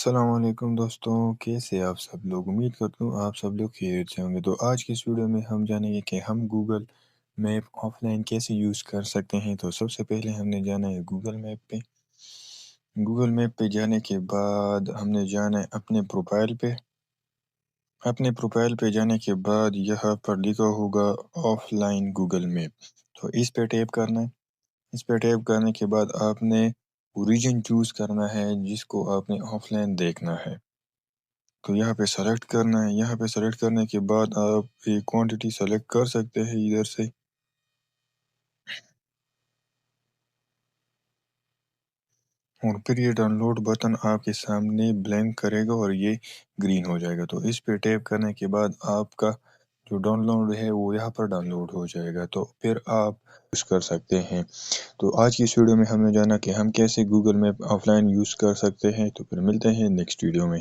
السلام علیکم دوستوں، کیسے آپ سب لوگ؟ امید کرتا ہوں آپ سب لوگ خیریت سے ہوں گے۔ تو آج کی اس ویڈیو میں ہم جانیں گے کہ ہم گوگل میپ آف لائن کیسے یوز کر سکتے ہیں۔ تو سب سے پہلے ہم نے جانا ہے گوگل میپ پہ۔ گوگل میپ پہ جانے کے بعد ہم نے جانا ہے اپنے پروفائل پہ جانے کے بعد یہاں پر لکھا ہوگا آف لائن گوگل میپ، تو اس پہ ٹیپ کرنا ہے۔ اس پہ ٹیپ کرنے کے بعد آپ نے ریجن چوز کرنا ہے جس کو آپ نے آف لائن دیکھنا ہے، تو یہاں پہ سلیکٹ کرنا ہے۔ یہاں پہ سلیکٹ کرنے کے بعد آپ ایک کوانٹٹی سلیکٹ کر سکتے ہیں ادھر سے، اور پھر یہ ڈاؤن لوڈ بٹن آپ کے سامنے بلنک کرے گا اور یہ گرین ہو جائے گا۔ تو اس پہ ٹیپ کرنے کے بعد آپ کا جو ڈاؤن لوڈ ہے وہ یہاں پر ڈاؤن لوڈ ہو جائے گا، تو پھر آپ یوز کر سکتے ہیں۔ تو آج کی اس ویڈیو میں ہم نے جانا کہ ہم کیسے Google map of line use کر سکتے ہیں، تو پھر ملتے ہیں نیکسٹ ویڈیو میں۔